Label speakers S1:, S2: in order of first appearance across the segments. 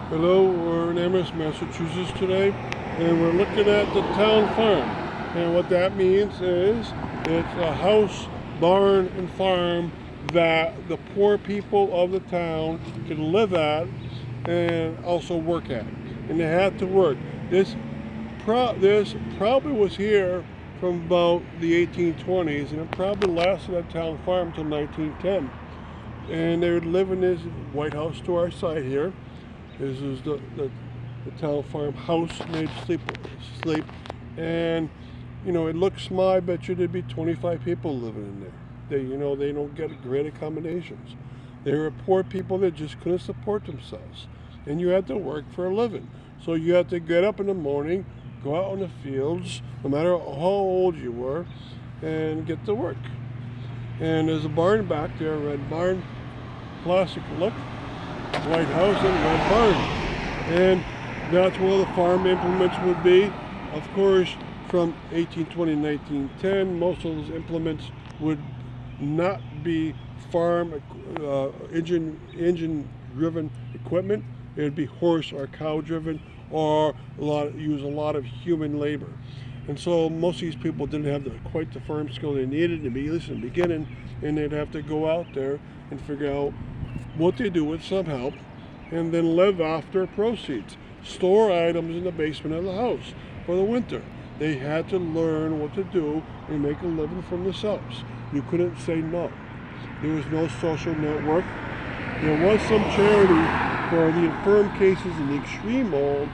S1: Hello, we're in Amherst, Massachusetts today, and we're looking at the town farm. And what that means is it's a house, barn, and farm that the poor people of the town can live at and also work at. And they have to work. This probably was here from about the 1820s, and it probably lasted at town farm until 1910. And they would live in this White House to our side here. This is the town farm house made sleep. And it looks small. I bet you there'd be 25 people living in there. They don't get great accommodations. They were poor people that just couldn't support themselves. And you had to work for a living. So you had to get up in the morning, go out in the fields, no matter how old you were, and get to work. And there's a barn back there, a red barn, classic look, white house and red barn. And that's where the farm implements would be. Of course, from 1820 to 1910, most of those implements would not be farm engine driven equipment. It would be horse or cow driven, or use a lot of human labor. And so most of these people didn't have quite the farm skill they needed, at least in the beginning, and they'd have to go out there and figure out what they do with some help, and then live off their proceeds. Store items in the basement of the house for the winter. They had to learn what to do and make a living for themselves. You couldn't say no. There was no social network. There was some charity for the infirm cases and the extreme old,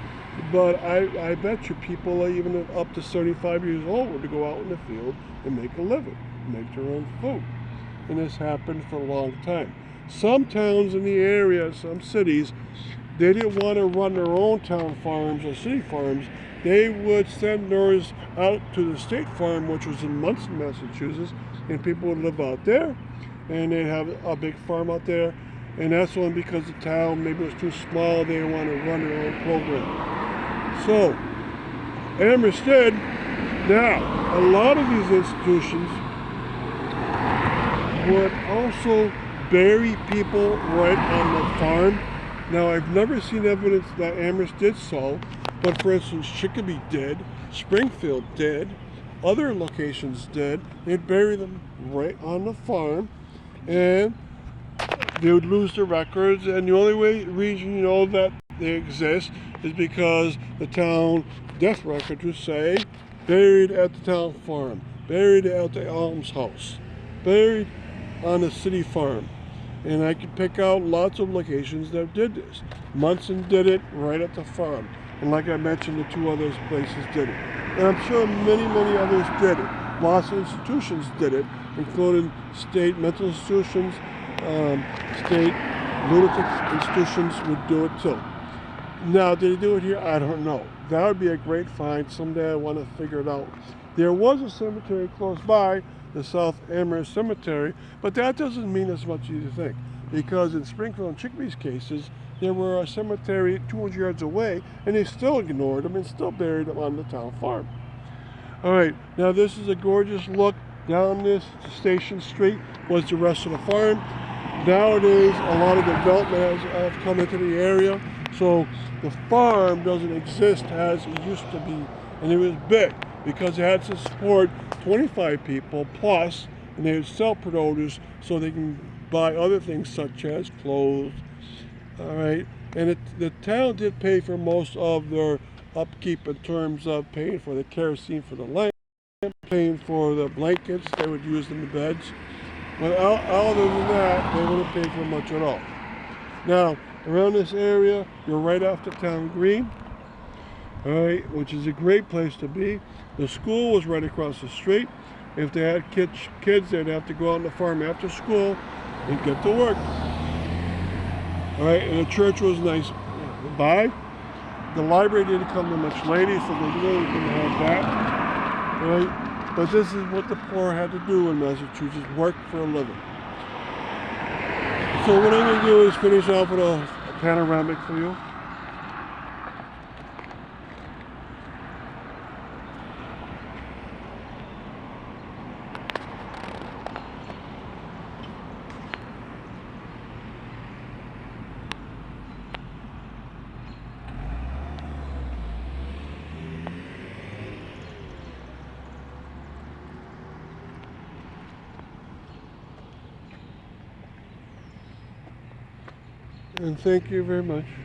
S1: but I bet you people even up to 75 years old were to go out in the field and make a living, make their own food. And this happened for a long time. Some towns in the area, some cities, they didn't want to run their own town farms or city farms. They would send theirs out to the state farm, which was in Munson, Massachusetts, and people would live out there, and they'd have a big farm out there. And that's only because the town maybe was too small, they didn't want to run their own program. So, Amherst did. Now, a lot of these institutions would also bury people right on the farm. Now, I've never seen evidence that Amherst did so, but for instance, Chicopee did, Springfield did, other locations did. They'd bury them right on the farm, and they would lose their records, and the only reason you know that they exist is because the town death record would say, buried at the town farm, buried at the almshouse, buried on the city farm. And I could pick out lots of locations that did this. Munson did it right at the farm. And like I mentioned, the two other places did it. And I'm sure many, many others did it. Lots of institutions did it, including state mental institutions, state lunatic institutions would do it too. Now, did they do it here? I don't know. That would be a great find. Someday I want to figure it out. There was a cemetery close by, the South Amherst Cemetery, but that doesn't mean as much as you think, because in Springfield and Chicopee's cases, there were a cemetery 200 yards away, and they still ignored them and still buried them on the town farm. All right, now this is a gorgeous look. Down this Station Street was the rest of the farm. Nowadays, a lot of development has come into the area, so the farm doesn't exist as it used to be, and it was big because it had to support 25 people plus, and they would sell produce so they can buy other things such as clothes. All right, and the town did pay for most of their upkeep in terms of paying for the kerosene for the lamp, paying for the blankets they would use in the beds. But other than that, they wouldn't pay for much at all. Now, around this area, you're right off the town green, all right, which is a great place to be. The school was right across the street. If they had kids, they'd have to go out on the farm after school and get to work. All right, and the church was nice by. The library didn't come to much later, so they really didn't have that. All right. But this is what the poor had to do in Massachusetts, work for a living. So what I'm going to do is finish off with a panoramic for you. And thank you very much.